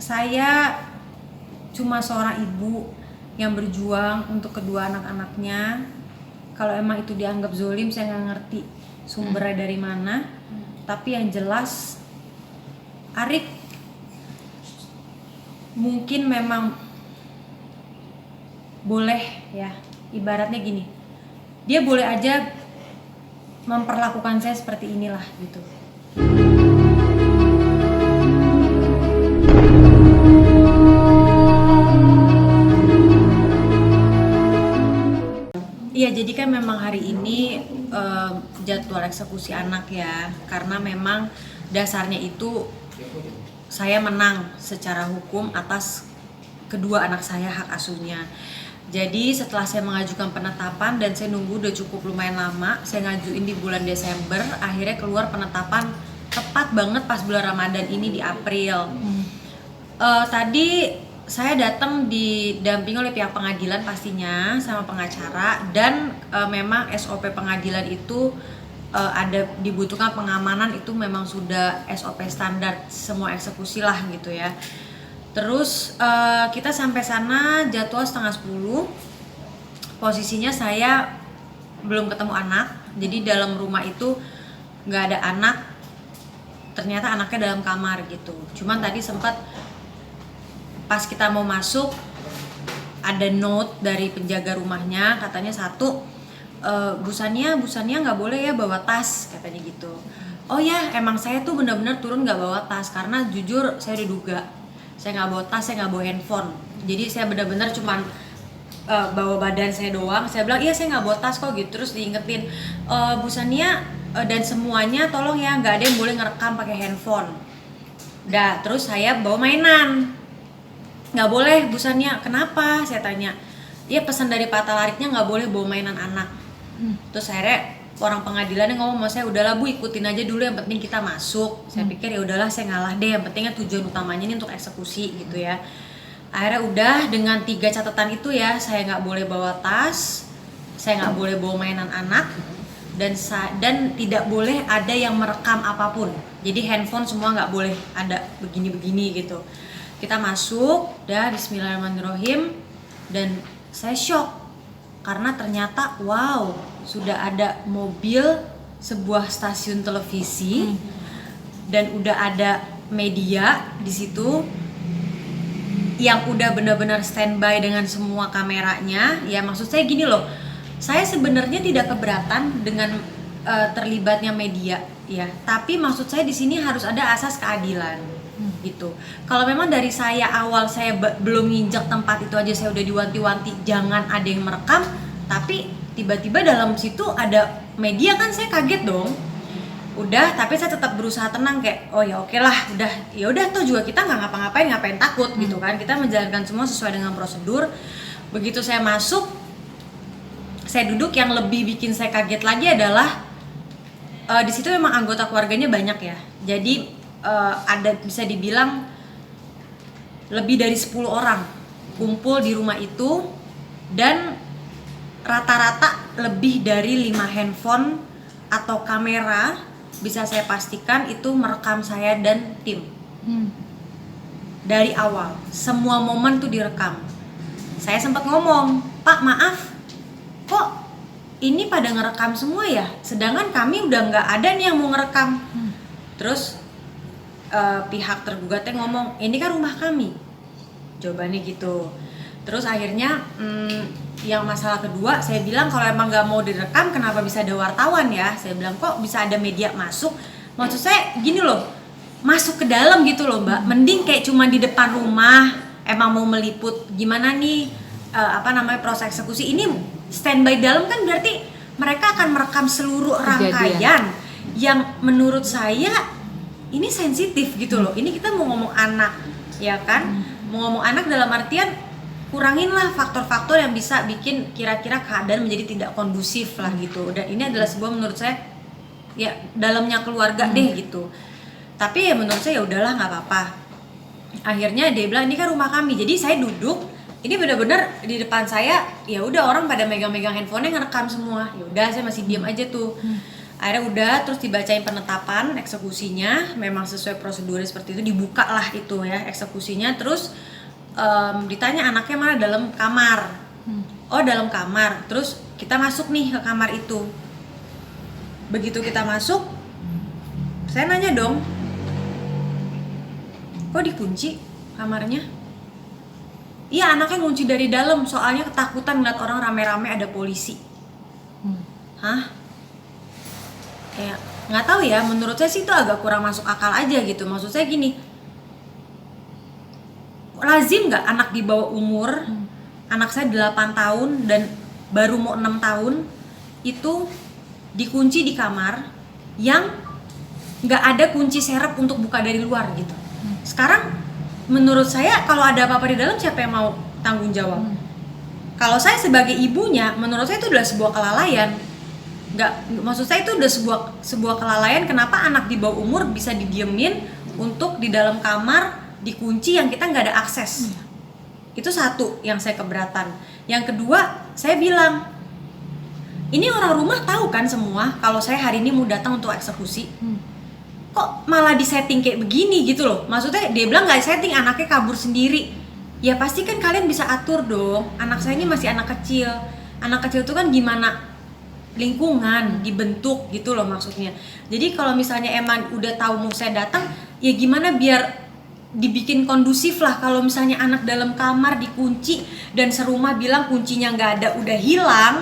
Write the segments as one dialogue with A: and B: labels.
A: saya cuma seorang ibu yang berjuang untuk kedua anak-anaknya. Kalau emang itu dianggap zolim, saya nggak ngerti sumbernya dari mana. Tapi yang jelas Arik mungkin memang boleh ya, ibaratnya gini, dia boleh aja memperlakukan saya seperti inilah gitu. Iya, jadi kan memang hari ini jadwal eksekusi anak ya, karena memang dasarnya itu saya menang secara hukum atas kedua anak saya hak asuhnya. Jadi setelah saya mengajukan penetapan dan saya nunggu udah cukup lumayan lama, saya ngajuin di bulan Desember, akhirnya keluar penetapan tepat banget pas bulan Ramadan ini di April. Tadi saya datang didampingi oleh pihak pengadilan pastinya sama pengacara, dan memang SOP pengadilan itu ada dibutuhkan pengamanan, itu memang sudah SOP standar semua eksekusi lah gitu ya. Terus kita sampai sana jadwal setengah 10. Posisinya saya belum ketemu anak, jadi dalam rumah itu nggak ada anak, ternyata anaknya dalam kamar gitu. Cuman tadi sempat pas kita mau masuk ada note dari penjaga rumahnya, katanya satu, busannya nggak boleh ya bawa tas, katanya gitu. Oh ya, emang saya tuh benar-benar turun nggak bawa tas karena jujur saya udah duga, saya nggak bawa tas, saya nggak bawa handphone. Jadi saya benar-benar cuman bawa badan saya doang. Saya bilang iya saya nggak bawa tas kok gitu. Terus diingetin, busannya dan semuanya tolong ya nggak ada yang boleh ngerekam pakai handphone. Dah, terus saya bawa mainan. Nggak boleh busannya, kenapa? Saya tanya. Iya pesan dari Pak Talariknya nggak boleh bawa mainan anak. Terus akhirnya orang pengadilannya ngomong sama saya, udahlah Bu, ikutin aja dulu, yang penting kita masuk. Saya pikir ya udahlah saya ngalah deh, yang pentingnya tujuan utamanya ini untuk eksekusi gitu ya. Akhirnya udah dengan 3 catatan itu ya, saya nggak boleh bawa tas, saya nggak boleh bawa mainan anak, dan tidak boleh ada yang merekam apapun. Jadi handphone semua nggak boleh ada begini-begini gitu. Kita masuk, dah bismillahirrahmanirrahim, dan saya shock karena ternyata wow, sudah ada mobil sebuah stasiun televisi dan udah ada media di situ yang udah benar-benar standby dengan semua kameranya. Ya maksud saya gini loh, saya sebenarnya tidak keberatan dengan terlibatnya media ya, tapi maksud saya di sini harus ada asas keadilan gitu. Kalau memang dari saya awal saya belum nginjak tempat itu aja saya udah diwanti-wanti jangan ada yang merekam, tapi tiba-tiba dalam situ ada media, kan saya kaget dong. Udah, tapi saya tetap berusaha tenang kayak oh ya oke lah, udah ya udah tuh juga kita nggak ngapa-ngapain, ngapain takut gitu kan, kita menjalankan semua sesuai dengan prosedur. Begitu saya masuk, saya duduk, yang lebih bikin saya kaget lagi adalah di situ memang anggota keluarganya banyak ya, jadi ada bisa dibilang lebih dari 10 orang kumpul di rumah itu, dan rata-rata lebih dari 5 handphone atau kamera bisa saya pastikan itu merekam saya dan tim. Dari awal semua momen tuh direkam. Saya sempat ngomong, Pak maaf, kok ini pada ngerekam semua ya, sedangkan kami udah nggak ada nih yang mau ngerekam. Terus pihak tergugatnya ngomong, ini kan rumah kami, jawabannya gitu. Terus akhirnya yang masalah kedua, saya bilang kalau emang nggak mau direkam kenapa bisa ada wartawan ya, saya bilang kok bisa ada media masuk. Maksud saya gini loh, masuk ke dalam gitu loh Mbak, mending kayak cuma di depan rumah emang mau meliput gimana nih proses eksekusi ini, standby dalam kan berarti mereka akan merekam seluruh rangkaian yang menurut saya ini sensitif gitu loh. Ini kita mau ngomong anak ya kan, mau ngomong anak dalam artian kuranginlah faktor-faktor yang bisa bikin kira-kira keadaan menjadi tidak kondusif lah gitu. Dan ini adalah sebuah menurut saya ya dalamnya keluarga deh gitu. Tapi ya menurut saya ya udahlah nggak apa-apa. Akhirnya dia bilang ini kan rumah kami, jadi saya duduk, ini benar-benar di depan saya ya udah orang pada megang-megang handphonenya ngerekam semua. Ya udah saya masih diam aja tuh. Akhirnya udah, terus dibacain penetapan eksekusinya, memang sesuai prosedurnya seperti itu, dibuka lah itu ya eksekusinya. Terus ditanya anaknya mana, dalam kamar. Oh dalam kamar. Terus kita masuk nih ke kamar itu. Begitu kita masuk, saya nanya dong, kok dikunci kamarnya? Iya, anaknya ngunci dari dalam, soalnya ketakutan ngeliat orang rame-rame ada polisi. Hah? Kayak nggak tahu ya, menurut saya sih itu agak kurang masuk akal aja gitu. Maksud saya gini, lazim nggak anak di bawah umur, anak saya 8 tahun dan baru mau 6 tahun itu dikunci di kamar yang nggak ada kunci serep untuk buka dari luar gitu. Sekarang menurut saya kalau ada apa-apa di dalam, siapa yang mau tanggung jawab? Kalau saya sebagai ibunya, menurut saya itu adalah sebuah kelalaian. Maksud saya itu udah sebuah kelalaian. Kenapa anak di bawah umur bisa didiemin untuk di dalam kamar dikunci yang kita nggak ada akses? Itu satu yang saya keberatan. Yang kedua, saya bilang, ini orang rumah tahu kan semua kalau saya hari ini mau datang untuk eksekusi. Kok malah disetting kayak begini gitu loh? Maksudnya dia bilang nggak setting, anaknya kabur sendiri. Ya pasti kan kalian bisa atur dong. Anak saya ini masih anak kecil. Anak kecil itu kan gimana lingkungan dibentuk gitu loh maksudnya. Jadi kalau misalnya emang udah tahu mau saya datang, ya gimana biar dibikin kondusif lah. Kalau misalnya anak dalam kamar dikunci dan serumah bilang kuncinya nggak ada, udah hilang,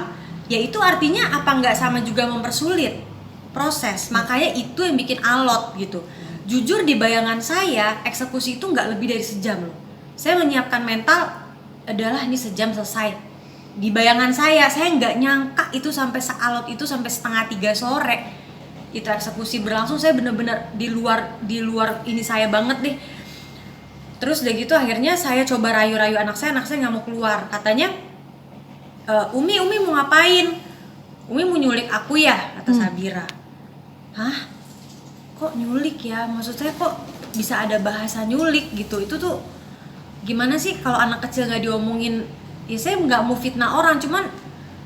A: ya itu artinya apa nggak sama juga mempersulit proses. Makanya itu yang bikin alot gitu. Jujur di bayangan saya eksekusi itu nggak lebih dari sejam loh. Saya menyiapkan mental adalah ini sejam selesai. Di bayangan saya nggak nyangka itu sampai sealot itu, sampai 2:30 sore itu eksekusi berlangsung. Saya bener-bener di luar ini saya banget deh. Terus udah gitu akhirnya saya coba rayu-rayu anak saya nggak mau keluar. Katanya, Umi mau ngapain? Umi mau nyulik aku ya, kata Sabira. Hah? Kok nyulik ya? Maksud saya kok bisa ada bahasa nyulik gitu? Itu tuh gimana sih kalau anak kecil nggak diomongin? Ya saya nggak mau fitnah orang, cuman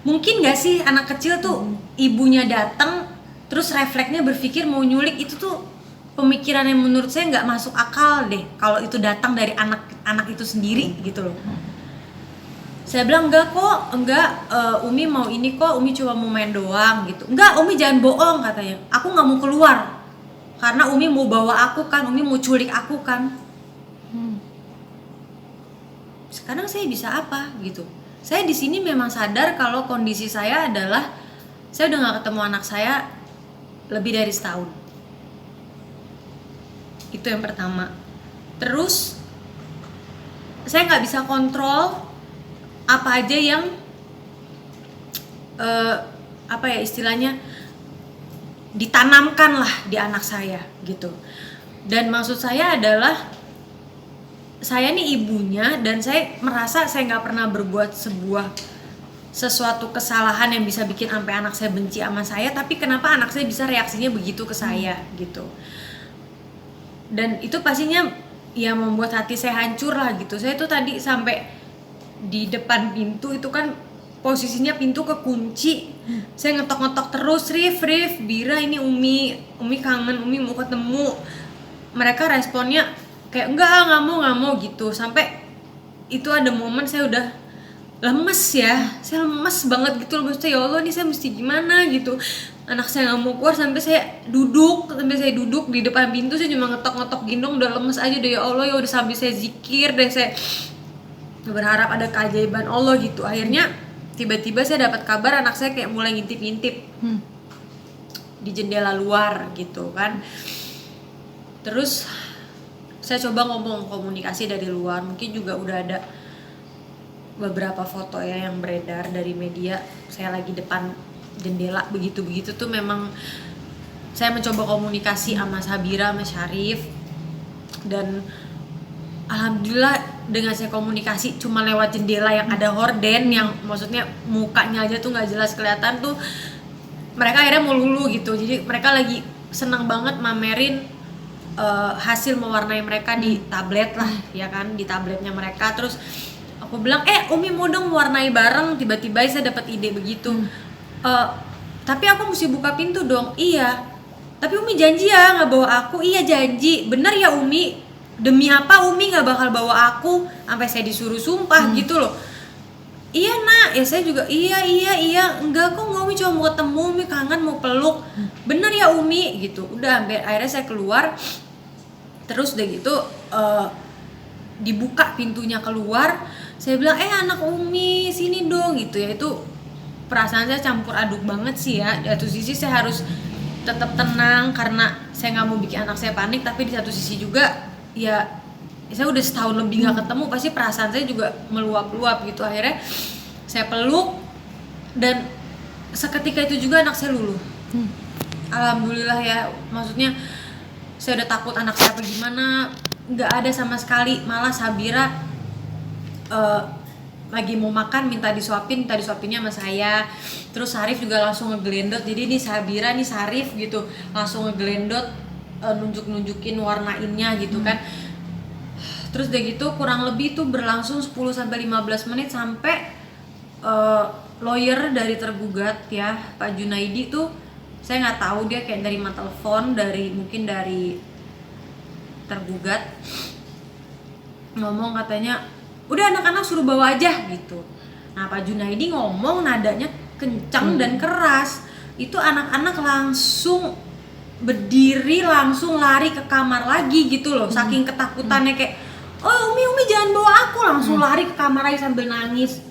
A: mungkin nggak sih anak kecil tuh ibunya datang terus refleksnya berpikir mau nyulik, itu tuh pemikiran yang menurut saya nggak masuk akal deh kalau itu datang dari anak itu sendiri gitu loh. Saya bilang enggak, Umi mau ini kok, Umi cuma mau main doang gitu. Enggak, Umi jangan bohong katanya, aku nggak mau keluar karena Umi mau bawa aku kan, Umi mau culik aku kan. Sekarang saya bisa apa gitu? Saya di sini memang sadar kalau kondisi saya adalah saya udah nggak ketemu anak saya lebih dari setahun. Itu yang pertama. Terus saya nggak bisa kontrol apa aja yang apa ya istilahnya ditanamkan lah di anak saya gitu. Dan maksud saya adalah saya nih ibunya dan saya merasa saya nggak pernah berbuat sesuatu kesalahan yang bisa bikin sampai anak saya benci sama saya, tapi kenapa anak saya bisa reaksinya begitu ke saya gitu. Dan itu pastinya ya membuat hati saya hancur lah gitu. Saya tuh tadi sampai di depan pintu itu kan posisinya pintu kekunci. Saya ngetok-ngetok terus, Rif, Bira ini Umi kangen, Umi mau ketemu. Mereka responnya kayak nggak mau gitu. Sampai itu ada momen saya udah lemes ya, saya lemes banget gitu loh. Maksudnya ya Allah nih saya mesti gimana gitu. Anak saya nggak mau keluar sampai saya duduk di depan pintu. Saya cuma ngetok gendong, udah lemes aja deh ya Allah. Ya udah sambil saya zikir dan saya berharap ada keajaiban Allah gitu. Akhirnya tiba-tiba saya dapat kabar anak saya kayak mulai ngintip-ngintip di jendela luar gitu kan. Terus saya coba ngomong komunikasi dari luar, mungkin juga udah ada beberapa foto ya yang beredar dari media. Saya lagi depan jendela begitu tuh memang saya mencoba komunikasi sama Sabira, sama Syarif, dan alhamdulillah dengan saya komunikasi cuma lewat jendela yang ada horden, yang maksudnya mukanya aja tuh nggak jelas kelihatan tuh, mereka akhirnya melulu gitu. Jadi mereka lagi senang banget mamerin hasil mewarnai mereka di tablet lah ya kan, di tabletnya mereka. Terus aku bilang Umi mau dong mewarnai bareng, tiba-tiba saya dapat ide begitu. tapi aku mesti buka pintu dong. Iya, tapi Umi janji ya nggak bawa aku. Iya janji, bener ya Umi, demi apa Umi nggak bakal bawa aku, sampai saya disuruh sumpah gitu loh. Iya nak, ya saya juga iya, enggak kok, nggak Umi cuma mau ketemu, Umi kangen mau peluk. Bener ya Umi gitu. Udah akhirnya saya keluar, terus udah gitu dibuka pintunya keluar, saya bilang anak Umi sini dong gitu ya. Itu perasaan saya campur aduk banget sih ya. Di satu sisi saya harus tetap tenang karena saya nggak mau bikin anak saya panik, tapi di satu sisi juga ya saya udah setahun lebih nggak ketemu, pasti perasaan saya juga meluap-luap gitu. Akhirnya saya peluk dan seketika itu juga anak saya luluh. Alhamdulillah ya, maksudnya saya udah takut anak saya apa gimana, nggak ada sama sekali. Malah Sabira lagi mau makan minta disuapinnya sama saya, terus Sarif juga langsung ngegelendot. Jadi nih Sabira nih Sarif gitu langsung ngegelendot, nunjukin warnainnya gitu kan. Terus udah gitu kurang lebih tuh berlangsung 10-15 menit sampai lawyer dari tergugat ya Pak Junaidi tuh, saya nggak tahu dia kayak dari telepon mungkin dari tergugat ngomong, katanya udah anak-anak suruh bawa aja gitu. Nah Pak Junaidi ngomong nadanya kencang dan keras, itu anak-anak langsung berdiri, langsung lari ke kamar lagi gitu loh, saking ketakutannya. Kayak oh Umi jangan bawa aku, langsung lari ke kamar lagi sambil nangis.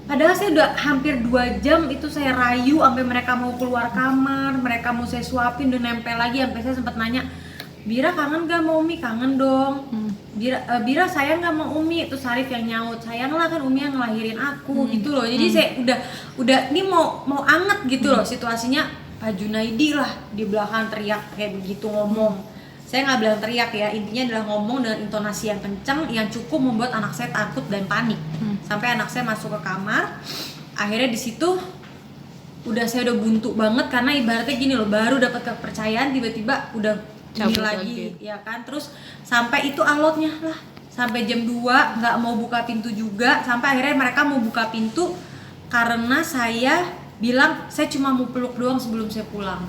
A: Padahal saya udah hampir 2 jam itu saya rayu sampai mereka mau keluar kamar, mereka mau saya suapin, udah nempel lagi. Sampai saya sempat nanya, Bira kangen gak sama Umi? Kangen dong. Bira sayang gak sama Umi? Itu Sarif yang nyaut, sayang lah kan Umi yang ngelahirin aku gitu loh. Jadi saya udah ini mau anget gitu loh situasinya. Pak Junaidi lah di belakang teriak kayak begitu ngomong. Saya nggak bilang teriak ya, intinya adalah ngomong dengan intonasi yang kencang yang cukup membuat anak saya takut dan panik. Sampai anak saya masuk ke kamar. Akhirnya di situ saya udah buntu banget karena ibaratnya gini loh, baru dapat kepercayaan tiba-tiba udah ini lagi ya kan. Terus sampai itu alotnya lah sampai jam 2 nggak mau buka pintu juga, sampai akhirnya mereka mau buka pintu karena saya bilang saya cuma mau peluk doang sebelum saya pulang.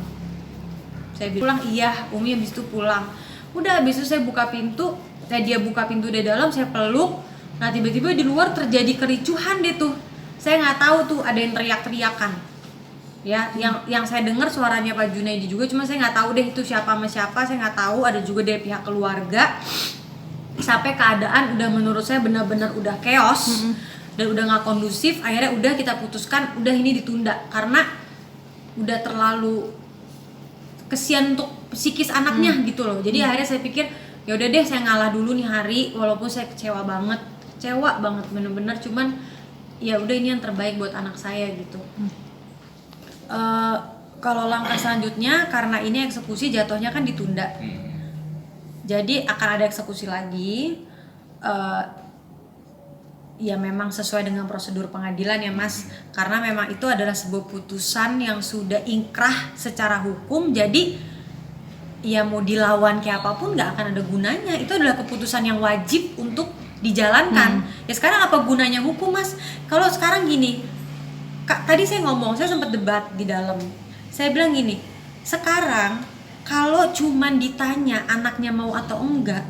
A: Saya bilang iya Umi, habis itu pulang. Udah habis itu saya buka pintu, dia buka pintu dari dalam, saya peluk. Nah tiba-tiba di luar terjadi kericuhan deh tuh. Saya nggak tahu tuh ada yang teriak-teriakan. Ya, yang saya dengar suaranya Pak Junaidi juga, cuma saya nggak tahu deh itu siapa sama siapa, saya nggak tahu. Ada juga dari pihak keluarga. Sampai keadaan udah menurut saya benar-benar udah chaos dan udah nggak kondusif. Akhirnya udah kita putuskan udah ini ditunda karena udah terlalu kesian untuk psikis anaknya gitu loh. Jadi akhirnya saya pikir ya udah deh saya ngalah dulu nih hari, walaupun saya kecewa banget bener-bener, cuman ya udah ini yang terbaik buat anak saya gitu. Kalau langkah selanjutnya karena ini eksekusi jatuhnya kan ditunda, jadi akan ada eksekusi lagi. Ya memang sesuai dengan prosedur pengadilan ya Mas, karena memang itu adalah sebuah putusan yang sudah inkrah secara hukum. Jadi ya mau dilawan kayak apapun nggak akan ada gunanya. Itu adalah keputusan yang wajib untuk dijalankan. Ya sekarang apa gunanya hukum Mas? Kalau sekarang gini, tadi saya ngomong, saya sempat debat di dalam. Saya bilang gini, sekarang kalau cuman ditanya anaknya mau atau enggak,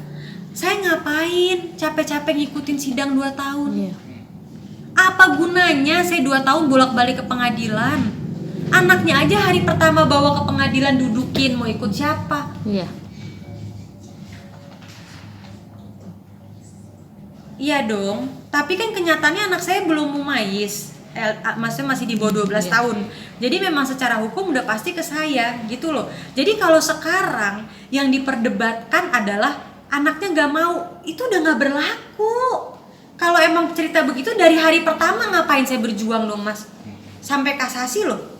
A: saya ngapain capek-capek ngikutin sidang 2 tahun? Apa gunanya saya 2 tahun bolak-balik ke pengadilan? Anaknya aja hari pertama bawa ke pengadilan dudukin, mau ikut siapa? Iya dong, tapi kan kenyataannya anak saya belum mumayyiz, maksudnya masih di bawah 12 tahun. Jadi memang secara hukum udah pasti ke saya gitu loh. Jadi kalau sekarang yang diperdebatkan adalah anaknya nggak mau, itu udah nggak berlaku. Kalau emang cerita begitu dari hari pertama ngapain saya berjuang dong Mas? Sampai kasasi loh.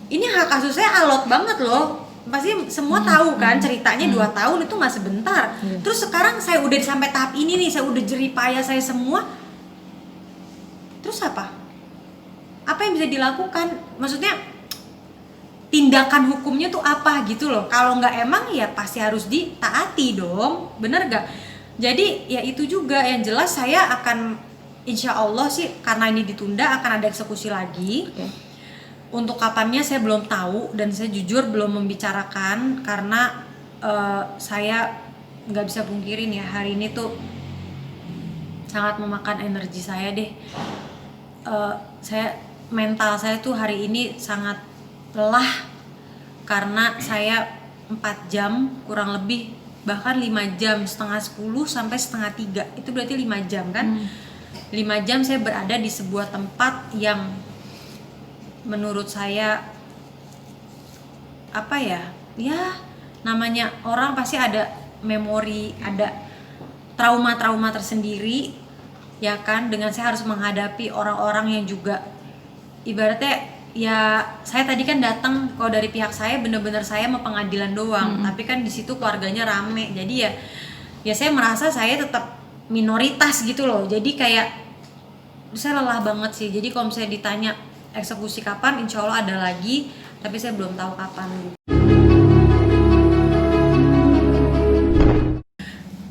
A: Ini hak kasus saya alot banget loh. Pasti semua tahu kan ceritanya 2 tahun itu nggak sebentar. Terus sekarang saya udah sampai tahap ini nih, saya udah jerih payah saya semua. Terus apa? Apa yang bisa dilakukan? Maksudnya tindakan hukumnya tuh apa gitu loh. Kalau nggak emang ya pasti harus ditaati dong, bener gak? Jadi ya itu juga yang jelas saya akan insya Allah sih karena ini ditunda akan ada eksekusi lagi. Untuk kapannya saya belum tahu dan saya jujur belum membicarakan karena saya nggak bisa pungkirin ya, hari ini tuh sangat memakan energi saya deh. Mental saya tuh hari ini sangat lelah karena saya 4 jam kurang lebih, bahkan 5 jam, setengah 10 sampai setengah 3, itu berarti 5 jam kan. 5 jam saya berada di sebuah tempat yang menurut saya apa ya namanya orang pasti ada memori, ada trauma-trauma tersendiri ya kan, dengan saya harus menghadapi orang-orang yang juga ibaratnya ya, saya tadi kan datang kalau dari pihak saya bener-bener saya mau pengadilan doang, tapi kan di situ keluarganya rame, jadi ya saya merasa saya tetap minoritas gitu loh, jadi kayak saya lelah banget sih. Jadi kalau misalnya ditanya eksekusi kapan, insya Allah ada lagi, tapi saya belum tahu kapan gitu.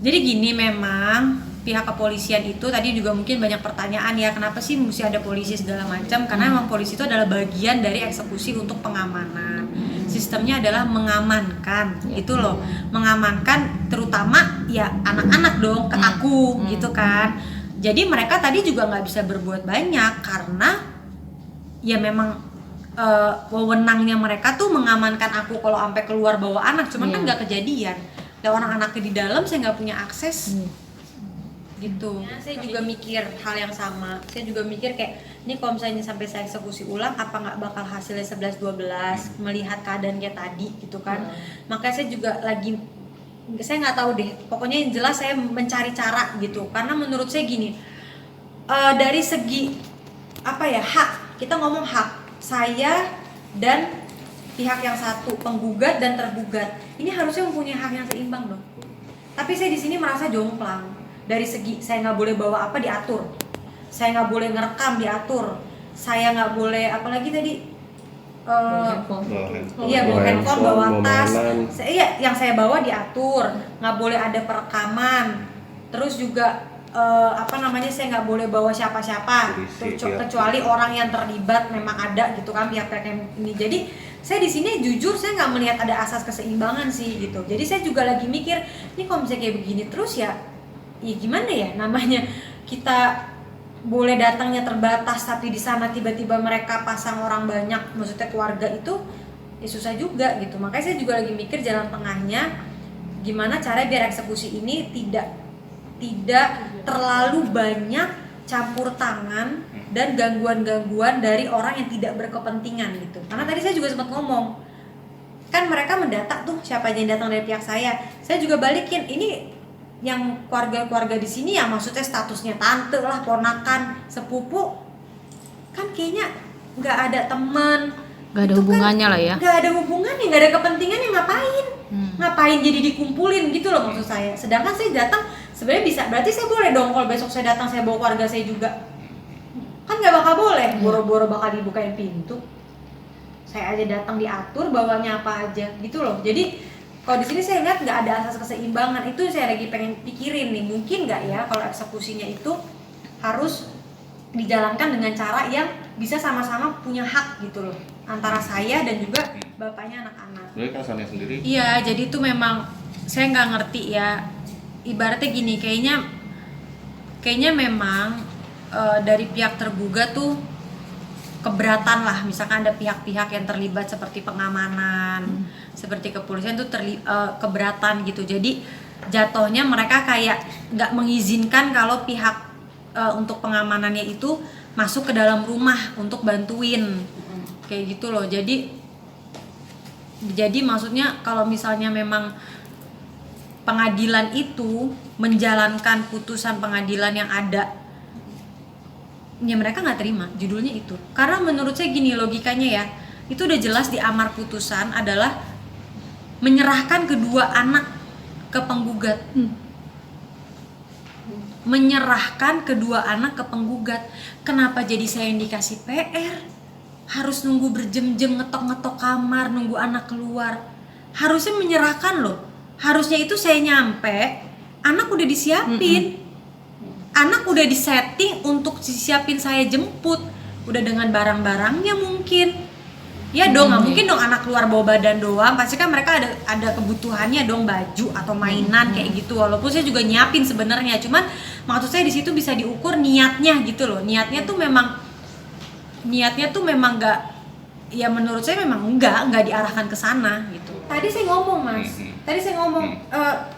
A: Jadi gini, memang pihak kepolisian itu tadi juga mungkin banyak pertanyaan ya, kenapa sih mesti ada polisi segala macam, karena memang polisi itu adalah bagian dari eksekusi untuk pengamanan. Sistemnya adalah mengamankan gitu loh, mengamankan terutama ya anak-anak dong, ke aku gitu kan. Jadi mereka tadi juga nggak bisa berbuat banyak karena ya memang wewenangnya mereka tuh mengamankan aku kalau sampai keluar bawa anak, cuman kan nggak kejadian. Dan orang anaknya di dalam saya nggak punya akses gitu. Ya, saya juga mikir hal yang sama. Saya juga mikir kayak ini kalau misalnya sampai saya eksekusi ulang, apa nggak bakal hasilnya 11-12 melihat keadaan kayak tadi gitu kan. Makanya saya juga lagi, saya nggak tahu deh, pokoknya yang jelas saya mencari cara gitu, karena menurut saya gini, dari segi apa ya, hak, kita ngomong hak saya dan pihak yang satu, penggugat dan tergugat, ini harusnya mempunyai hak yang seimbang dong. Tapi saya di sini merasa jomplang. Dari segi saya nggak boleh bawa apa, diatur, saya nggak boleh ngerekam, diatur, saya nggak boleh apalagi tadi bawa handphone, bawa tas, yang saya bawa diatur, nggak boleh ada perekaman, terus juga saya nggak boleh bawa siapa-siapa kecuali orang yang terlibat memang ada gitu kan, pihak-pihak yang ini. Jadi saya di sini jujur saya nggak melihat ada asas keseimbangan sih gitu. Jadi saya juga lagi mikir, ini kalau misalnya kayak begini terus ya gimana ya, namanya kita boleh datangnya terbatas, tapi di sana tiba-tiba mereka pasang orang banyak, maksudnya keluarga itu ya susah juga gitu. Makanya saya juga lagi mikir jalan tengahnya, gimana cara biar eksekusi ini tidak terlalu banyak campur tangan dan gangguan-gangguan dari orang yang tidak berkepentingan gitu. Karena tadi saya juga sempat ngomong, kan mereka mendata tuh siapa aja yang datang dari pihak saya juga balikin, ini yang keluarga-keluarga di sini ya, maksudnya statusnya tante lah, ponakan, sepupu, kan kayaknya nggak ada teman,
B: nggak ada hubungannya kan, lah ya,
A: nggak ada hubungannya, nggak ada kepentingannya, ngapain jadi dikumpulin gitu loh maksud saya. Sedangkan saya datang sebenarnya bisa, berarti saya boleh dong kalau besok saya datang saya bawa keluarga saya juga, kan nggak bakal boleh, boro-boro bakal dibukain pintu, saya aja datang diatur bawanya apa aja gitu loh. Jadi kalau di sini saya lihat nggak ada asas keseimbangan, itu saya lagi pengen pikirin nih, mungkin nggak ya kalau eksekusinya itu harus dijalankan dengan cara yang bisa sama-sama punya hak gitu loh, antara saya dan juga bapaknya anak-anak.
C: Jadi kasannya sendiri?
A: Iya, jadi itu memang saya nggak ngerti ya. Ibaratnya gini, kayaknya memang dari pihak tergugat tuh keberatan lah, misalkan ada pihak-pihak yang terlibat seperti pengamanan, seperti kepolisian tuh keberatan gitu. Jadi jatuhnya mereka kayak nggak mengizinkan kalau pihak untuk pengamanannya itu masuk ke dalam rumah untuk bantuin kayak gitu loh. Jadi maksudnya kalau misalnya memang pengadilan itu menjalankan putusan pengadilan yang ada, ya mereka nggak terima judulnya itu. Karena menurut saya gini logikanya ya, itu udah jelas di amar putusan adalah menyerahkan kedua anak ke penggugat. Menyerahkan kedua anak ke penggugat. Kenapa jadi saya yang dikasih PR? Harus nunggu berjam-jam ngetok-ngetok kamar, nunggu anak keluar. Harusnya menyerahkan loh. Harusnya itu saya nyampe, anak udah disiapin. Anak udah disetting untuk disiapin saya jemput. Udah dengan barang-barangnya mungkin. Ya dong, nggak mungkin dong anak keluar bawa badan doang. Pasti kan mereka ada kebutuhannya dong, baju atau mainan kayak gitu. Walaupun saya juga nyiapin sebenarnya, cuman maksud saya di situ bisa diukur niatnya gitu loh. Niatnya tuh memang nggak, ya menurut saya memang nggak diarahkan ke sana gitu. Tadi saya ngomong mas,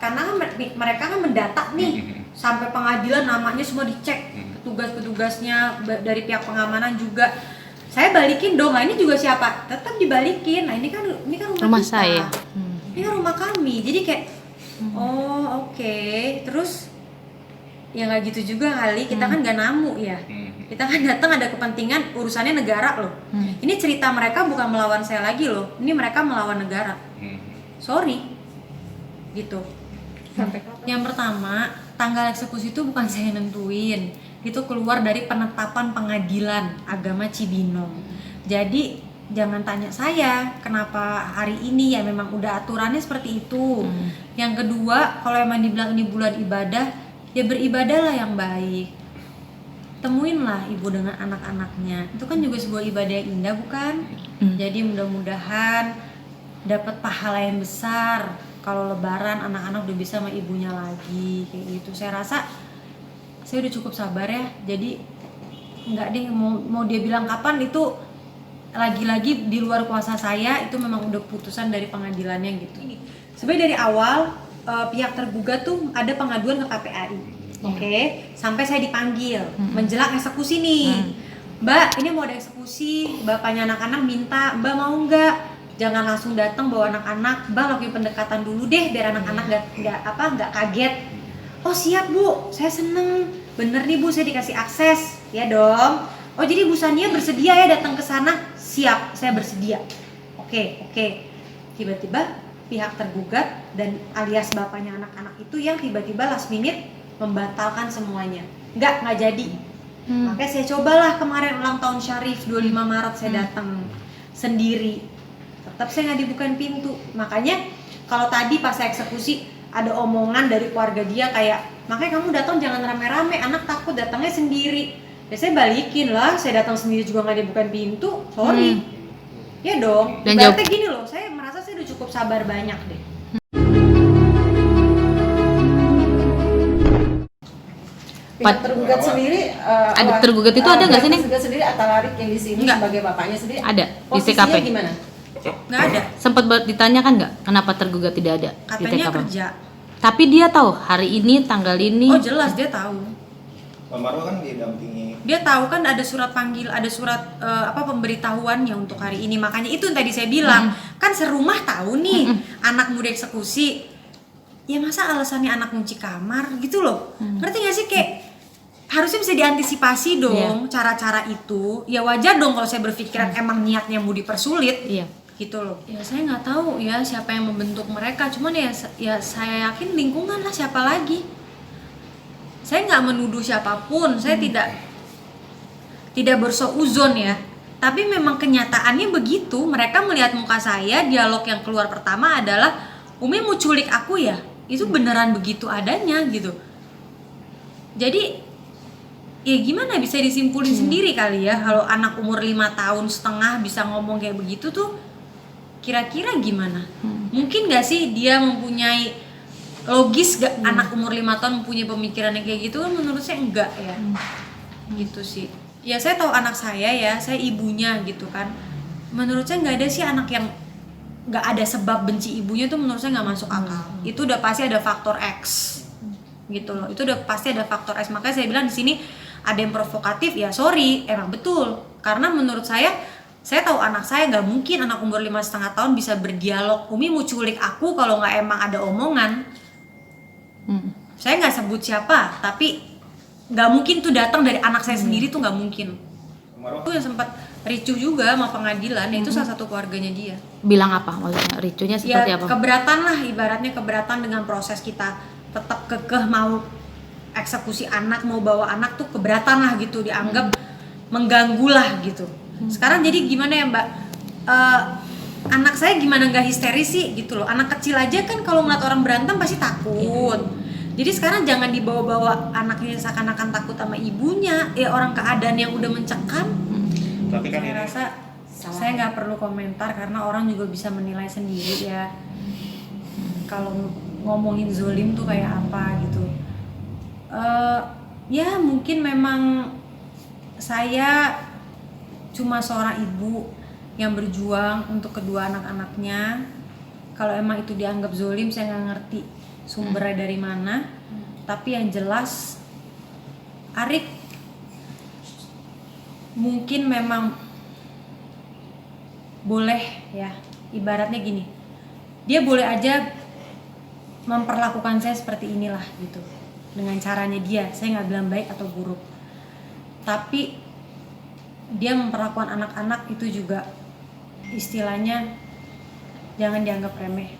A: karena kan mereka kan mendata nih sampai pengadilan, namanya semua dicek, petugasnya dari pihak pengamanan juga. Saya balikin dong, nah ini juga siapa? Tetap dibalikin. Nah ini kan rumah kita.
B: saya.
A: Ini kan rumah kami. Jadi kayak oke. Terus ya nggak gitu juga kali. Kita kan nggak namu ya. Kita kan datang ada kepentingan, urusannya negara loh. Ini cerita mereka bukan melawan saya lagi loh. Ini mereka melawan negara. Sorry. Gitu. Yang pertama, tanggal eksekusi itu bukan saya nentuin. Itu keluar dari penetapan pengadilan agama Cibinong. Jadi jangan tanya saya kenapa hari ini, ya memang udah aturannya seperti itu. Yang kedua, kalau emang dibilang ini bulan ibadah, ya beribadahlah yang baik. Temuinlah ibu dengan anak-anaknya. Itu kan juga sebuah ibadah yang indah bukan? Jadi mudah-mudahan dapat pahala yang besar. Kalau lebaran anak-anak udah bisa sama ibunya lagi kayak gitu. Saya rasa saya udah cukup sabar ya. Jadi nggak deh, mau dia bilang kapan itu lagi-lagi di luar kuasa saya. Itu memang udah putusan dari pengadilannya gitu. Sebenarnya dari awal pihak tergugat tuh ada pengaduan ke KPAI. Oke, sampai saya dipanggil menjelang eksekusi nih. Mbak, ini mau ada eksekusi, bapaknya anak-anak minta, Mbak mau nggak? Jangan langsung datang bawa anak-anak, Mbak lakuin pendekatan dulu deh biar anak-anak nggak kaget. Oh siap Bu, saya seneng. Bener nih Bu, saya dikasih akses. Ya dong. Oh jadi Bu Sania bersedia ya datang ke sana? Siap, saya bersedia. Oke. Tiba-tiba pihak tergugat dan alias bapaknya anak-anak itu yang tiba-tiba last minute membatalkan semuanya. Nggak jadi. Makanya saya cobalah kemarin ulang tahun Syarif 25 Maret saya datang sendiri. Tetap saya nggak dibukain pintu. Makanya kalau tadi pas saya eksekusi ada omongan dari keluarga dia kayak, makanya kamu datang jangan rame-rame, anak takut datangnya sendiri. Ya saya balikin lah, saya datang sendiri juga nggak dibukain pintu, sorry. Ya dong.
B: Dan
A: berarti gini loh, saya merasa saya udah cukup sabar banyak deh.
C: Pihak tergugat sendiri
B: Ada tergugat itu ada nggak sih nih?
C: Tergugat sendiri Atalarik yang di sini
A: Nggak.
C: sebagai bapaknya sendiri
B: Ada di
C: posisinya
B: TKP.
C: gimana?
A: Nggak ada.
B: Sempat ditanyakan nggak kenapa tergugat tidak ada di
A: Katanya
B: TKP?
A: kerja.
B: Tapi dia tahu hari ini tanggal ini.
A: Oh jelas dia tahu.
D: Pak Marwa kan didampingi.
A: Dia tahu kan ada surat panggil, ada surat pemberitahuannya untuk hari ini. Makanya itu yang tadi saya bilang, kan serumah tahu nih anak muda eksekusi. Ya masa alasannya anak kunci kamar gitu loh. Ngerti gak sih, kayak harusnya bisa diantisipasi dong cara-cara itu. Ya wajar dong kalau saya berpikiran emang niatnya mau dipersulit.
B: Iya.
A: Gitu loh. Ya saya nggak tahu ya siapa yang membentuk mereka. Cuman ya saya yakin lingkungan lah, siapa lagi. Saya nggak menuduh siapapun. Saya tidak bersuuzon ya. Tapi memang kenyataannya begitu. Mereka melihat muka saya, dialog yang keluar pertama adalah, Umi mau culik aku ya? Itu beneran begitu adanya gitu. Jadi ya gimana bisa disimpulin sendiri kali ya, kalau anak umur 5,5 tahun bisa ngomong kayak begitu tuh kira-kira gimana? Mungkin gak sih dia mempunyai logis gak anak umur 5 tahun mempunyai pemikiran yang kayak gitu? Kan menurut saya enggak ya. Gitu sih. Ya saya tahu anak saya ya, saya ibunya gitu kan. Menurut saya nggak ada sih anak yang nggak ada sebab benci ibunya, tuh menurut saya nggak masuk akal. Itu udah pasti ada faktor X gitu loh. Itu udah pasti ada faktor X. Makanya saya bilang di sini ada yang provokatif ya, sorry, emang betul. Karena menurut saya tahu anak saya nggak mungkin anak umur 5,5 tahun bisa berdialog, Umi mau culik aku, kalau nggak emang ada omongan. Saya nggak sebut siapa, tapi nggak mungkin tuh datang dari anak saya sendiri, tuh nggak mungkin. Itu yang sempat ricuh juga sama pengadilan, itu salah satu keluarganya dia.
B: Bilang apa maksudnya? Ricunya seperti
A: Ya
B: apa?
A: keberatan lah, ibaratnya keberatan dengan proses kita tetap kekeh mau eksekusi anak, mau bawa anak, tuh keberatan lah gitu, dianggap mengganggu lah gitu. Sekarang jadi gimana ya Mbak, anak saya gimana nggak histeris sih gitu loh. Anak kecil aja kan kalau ngeliat orang berantem pasti takut. Jadi sekarang jangan dibawa-bawa anaknya seakan-akan takut sama ibunya, ya orang keadaan yang udah mencekam.
D: Tapi kan
A: Saya
D: ini
A: rasa Saya nggak perlu komentar karena orang juga bisa menilai sendiri ya. Kalau ngomongin zolim tuh kayak apa gitu. Ya mungkin memang saya cuma seorang ibu yang berjuang untuk kedua anak-anaknya. Kalau emang itu dianggap zolim, saya nggak ngerti sumbernya dari mana. Tapi yang jelas Arik mungkin memang boleh ya, ibaratnya gini, dia boleh aja memperlakukan saya seperti inilah gitu, dengan caranya dia. Saya nggak bilang baik atau buruk, tapi dia memperlakukan anak-anak itu juga istilahnya jangan dianggap remeh.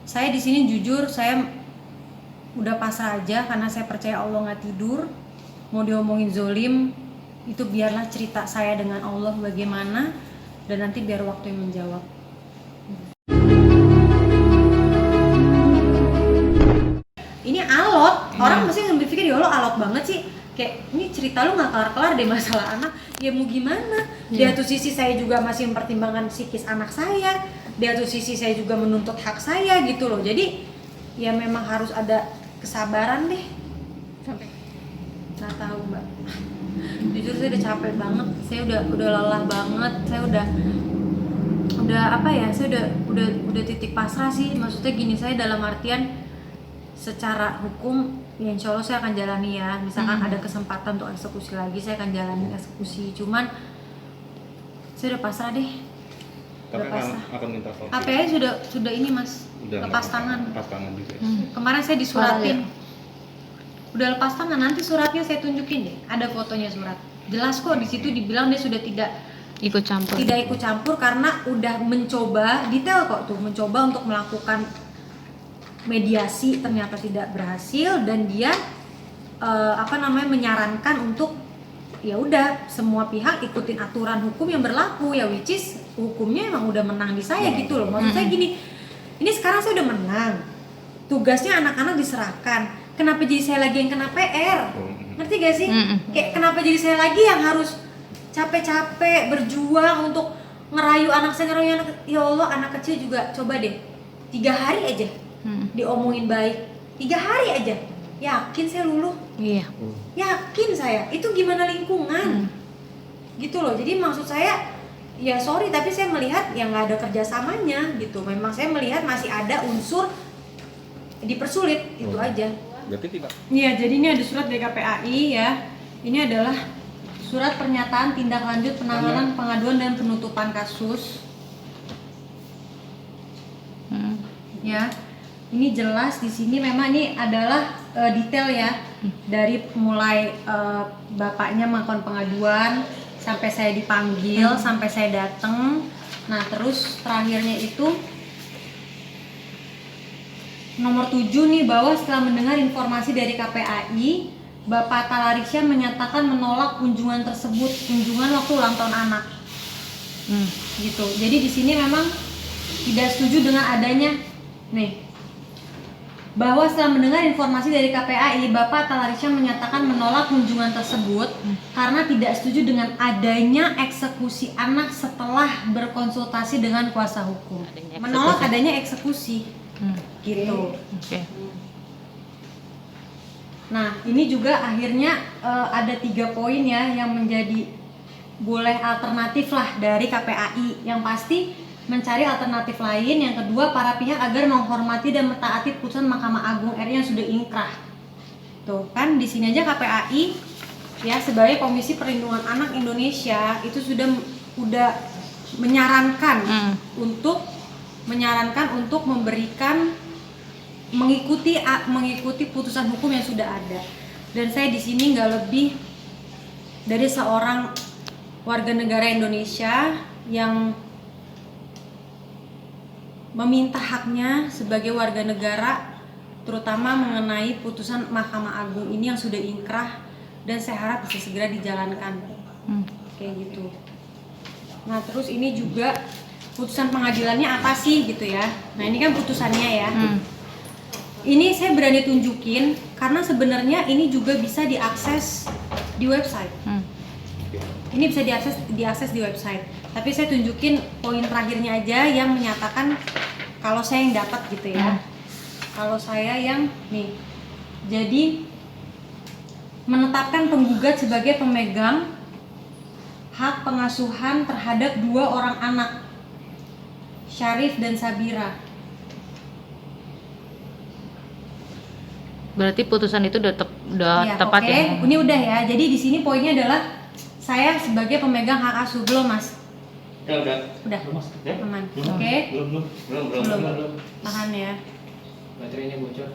A: Saya di sini jujur, saya udah pasrah aja karena saya percaya Allah nggak tidur. Mau diomongin zolim itu biarlah cerita saya dengan Allah bagaimana, dan nanti biar waktu yang menjawab. Ini alot, orang mesti berpikir ya Allah alot banget sih. Kayak ini cerita lu nggak kelar-kelar deh masalah anak. Ya mau gimana? Di satu sisi saya juga masih mempertimbangkan psikis anak saya. Di satu sisi saya juga menuntut hak saya gitu loh. Jadi ya memang harus ada kesabaran deh. Sampai nggak tahu mbak. Jujur saya udah capek banget. Saya udah lelah banget. Saya udah apa ya? Saya udah titik pasrah sih. Maksudnya gini, saya dalam artian secara hukum ya insya Allah saya akan jalani ya. Misalkan ada kesempatan untuk eksekusi lagi, saya akan jalani eksekusi. Cuman saya udah pasrah deh.
D: Tapi
A: Udah pasrah.
D: akan minta foto.
A: API sudah ini mas, lepas tangan.
D: Lepas tangan juga.
A: Kemarin saya disuratin. Udah lepas tangan, nanti suratnya saya tunjukin deh. Ada fotonya surat. Jelas kok di situ dibilang dia sudah tidak
B: ikut campur
A: karena udah mencoba, detail kok tuh, mencoba untuk melakukan mediasi ternyata tidak berhasil, dan dia menyarankan untuk ya udah semua pihak ikutin aturan hukum yang berlaku ya, which is hukumnya emang udah menang di saya gitu loh. Maksud saya gini, ini sekarang saya udah menang, tugasnya anak-anak diserahkan, kenapa jadi saya lagi yang kena PR? Ngerti gak sih? Kayak kenapa jadi saya lagi yang harus capek-capek berjuang untuk ngerayu anak saya, ya Allah, anak kecil juga coba deh 3 hari aja diomongin baik, 3 hari aja yakin saya luluh.
B: Iya.
A: Yakin saya, itu gimana lingkungan gitu loh. Jadi maksud saya ya sorry, tapi saya melihat ya nggak ada kerjasamanya gitu. Memang saya melihat masih ada unsur dipersulit, itu aja.
D: Berarti tidak.
A: Iya, jadi ini ada surat dari KPAI ya. Ini adalah surat pernyataan tindak lanjut penanganan pengaduan dan penutupan kasus. Ya, ini jelas di sini memang ini adalah detail ya, dari mulai bapaknya melakukan pengaduan sampai saya dipanggil, sampai saya datang. Nah, terus terakhirnya itu nomor 7 nih, bahwa setelah mendengar informasi dari KPAI, Bapak Talarisya menyatakan menolak kunjungan tersebut, kunjungan waktu ulang tahun anak. Gitu. Jadi di sini memang tidak setuju dengan adanya nih, bahwa setelah mendengar informasi dari KPAI, Bapak Talarisya menyatakan menolak kunjungan tersebut karena tidak setuju dengan adanya eksekusi anak setelah berkonsultasi dengan kuasa hukum. Menolak adanya eksekusi. Gitu.
B: Oke.
A: Nah, ini juga akhirnya ada 3 poin ya yang menjadi boleh alternatif lah dari KPAI. Yang pasti mencari alternatif lain. Yang kedua, para pihak agar menghormati dan mentaati putusan Mahkamah Agung RI yang sudah inkrah. Tuh kan di sini aja KPAI ya sebagai Komisi Perlindungan Anak Indonesia itu sudah menyarankan untuk memberikan mengikuti putusan hukum yang sudah ada. Dan saya di sini nggak lebih dari seorang warga negara Indonesia yang meminta haknya sebagai warga negara, terutama mengenai putusan Mahkamah Agung ini yang sudah inkrah, dan saya harap bisa segera dijalankan. Kayak gitu. Nah, terus ini juga putusan pengadilannya apa sih gitu ya. Nah, ini kan putusannya ya. Ini saya berani tunjukin karena sebenarnya ini juga bisa diakses di website. Ini bisa diakses di website. Tapi saya tunjukin poin terakhirnya aja yang menyatakan kalau saya yang dapat gitu ya. Kalau saya yang nih. Jadi menetapkan penggugat sebagai pemegang hak pengasuhan terhadap 2 orang anak, Syarif dan Sabira.
B: Berarti putusan itu udah
A: Ya,
B: tepat
A: oke.
B: ya?
A: Ini udah ya. Jadi di sini poinnya adalah saya sebagai pemegang hak asuh. Belum, Mas?
D: Udah.
A: Udah.
D: Ya?
A: Aman.
D: Belum.
A: Oke.
D: Belum.
A: Tahan ya.
E: Baterainya bocor.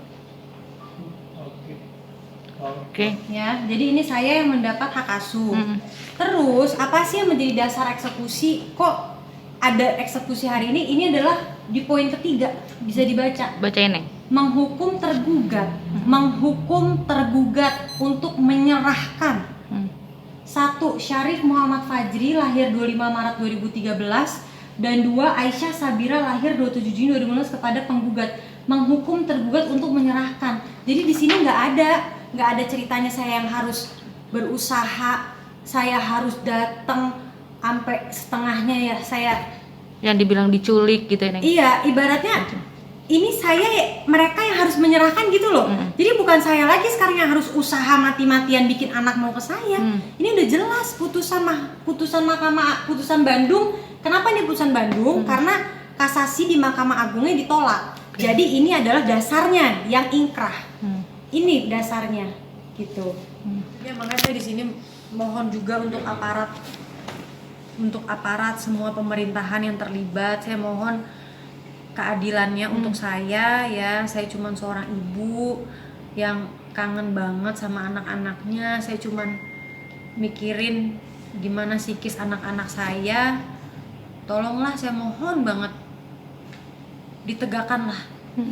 B: Oke.
A: Ya, jadi ini saya yang mendapat hak asuh. Terus apa sih yang menjadi dasar eksekusi? Kok ada eksekusi hari ini? Ini adalah di poin ketiga, bisa dibaca.
B: Bacain, Neng.
A: Menghukum tergugat untuk menyerahkan 1. Syarif Muhammad Fajri lahir 25 Maret 2013 dan 2. Aisyah Sabira lahir 27 Juni 2015 kepada penggugat. Menghukum tergugat untuk menyerahkan. Jadi di sini nggak ada ceritanya saya yang harus berusaha, saya harus datang sampai setengahnya ya saya.
B: Yang dibilang diculik gitu ya, Neng?
A: Iya, ibaratnya ini mereka yang harus menyerahkan gitu loh. Jadi bukan saya lagi sekarang yang harus usaha mati-matian bikin anak mau ke saya. Ini udah jelas putusan Mahkamah putusan Bandung. Kenapa nih putusan Bandung? Karena kasasi di Mahkamah Agungnya ditolak. Jadi ini adalah dasarnya yang ingkrah. Ini dasarnya gitu. Ya makanya saya di sini mohon juga untuk aparat semua pemerintahan yang terlibat, saya mohon keadilannya untuk saya ya. Saya cuma seorang ibu yang kangen banget sama anak-anaknya. Saya cuma mikirin gimana psikis anak-anak saya. Tolonglah, saya mohon banget ditegakkanlah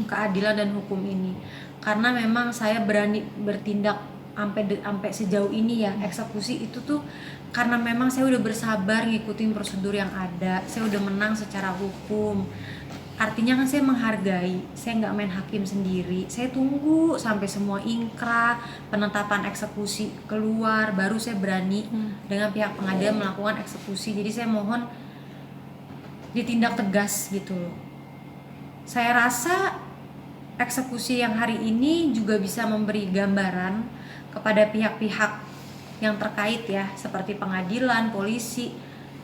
A: keadilan dan hukum ini. Karena memang saya berani bertindak sampai sejauh ini ya. Eksekusi itu tuh karena memang saya udah bersabar ngikutin prosedur yang ada. Saya udah menang secara hukum. Artinya kan saya menghargai, saya nggak main hakim sendiri. Saya tunggu sampai semua ingkrah, penetapan eksekusi keluar, baru saya berani dengan pihak pengadilan melakukan eksekusi. Jadi saya mohon ditindak tegas gitu loh. Saya rasa eksekusi yang hari ini juga bisa memberi gambaran kepada pihak-pihak yang terkait ya, seperti pengadilan, polisi.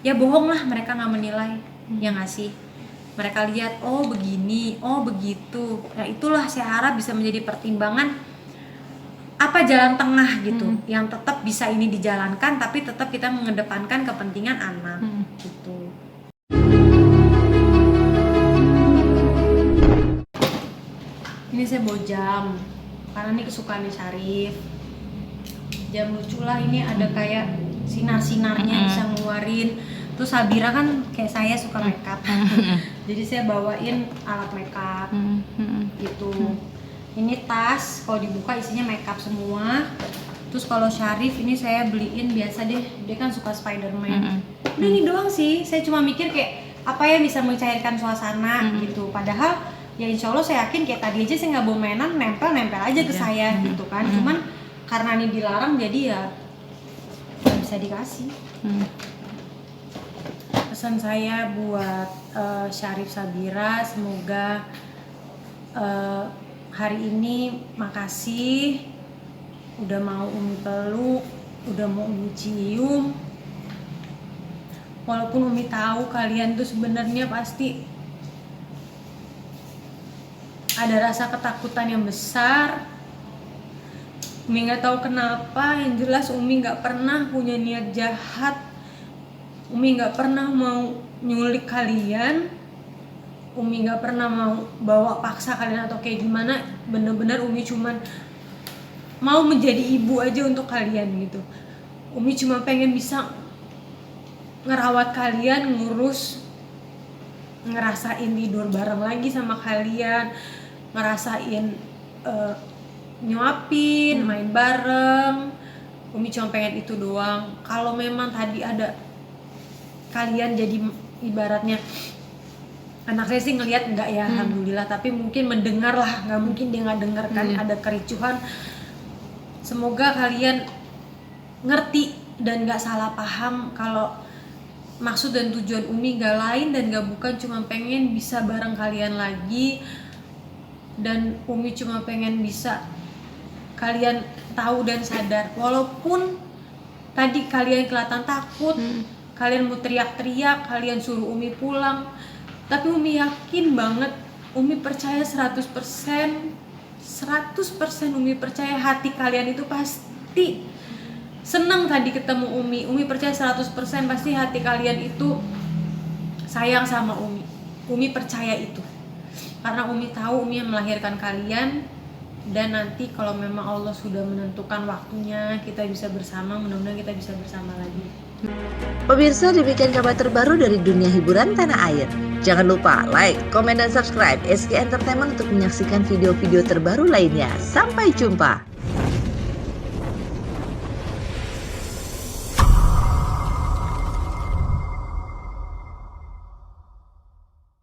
A: Ya bohonglah mereka nggak menilai, ya nggak sih? Mereka lihat, oh begini, oh begitu. Nah itulah saya harap bisa menjadi pertimbangan apa jalan tengah gitu, yang tetap bisa ini dijalankan, tapi tetap kita mengedepankan kepentingan anak gitu. Ini saya bawa jam, karena ini kesukaannya Syarif. Jam lucu lah, ini ada kayak sinar-sinarnya bisa ngeluarin. Terus Sabira kan kayak saya suka makeup, jadi saya bawain alat makeup gitu. Ini tas, kalau dibuka isinya makeup semua. Terus kalau Syarif ini saya beliin biasa deh, dia kan suka Spiderman. Udah ini doang sih, saya cuma mikir kayak apa ya bisa mencairkan suasana gitu. Padahal ya insya Allah saya yakin kayak tadi aja saya nggak bawa mainan, nempel aja ke saya gitu kan. Cuman karena ini dilarang jadi ya nggak bisa dikasih. Pesan saya buat Syarif Sabira, semoga hari ini makasih udah mau Umi peluk, udah mau Umi cium. Walaupun Umi tahu kalian tuh sebenarnya pasti ada rasa ketakutan yang besar. Umi nggak tahu kenapa, yang jelas Umi nggak pernah punya niat jahat. Umi nggak pernah mau nyulik kalian. Umi nggak pernah mau bawa paksa kalian atau kayak gimana. Bener-bener Umi cuman mau menjadi ibu aja untuk kalian gitu. Umi cuma pengen bisa ngerawat kalian, ngurus, ngerasain tidur bareng lagi sama kalian, ngerasain nyuapin, main bareng. Umi cuma pengen itu doang. Kalau memang tadi ada kalian jadi ibaratnya, anak saya sih ngelihat enggak ya, alhamdulillah, tapi mungkin mendengar lah, nggak mungkin dia nggak dengar kan ada kericuhan. Semoga kalian ngerti dan gak salah paham kalau maksud dan tujuan Umi gak lain dan gak bukan cuma pengen bisa bareng kalian lagi, dan Umi cuma pengen bisa kalian tahu dan sadar, walaupun tadi kalian kelihatan takut, kalian mau teriak-teriak, kalian suruh Umi pulang, tapi Umi yakin banget, Umi percaya 100% Umi percaya hati kalian itu pasti senang tadi ketemu Umi percaya 100% pasti hati kalian itu sayang sama Umi percaya itu, karena Umi tahu Umi yang melahirkan kalian, dan nanti kalau memang Allah sudah menentukan waktunya kita bisa bersama, mudah-mudahan kita bisa bersama lagi.
F: Pemirsa, demikian kabar terbaru dari dunia hiburan tanah air. Jangan lupa like, komen, dan subscribe SK Entertainment untuk menyaksikan video-video terbaru lainnya. Sampai jumpa.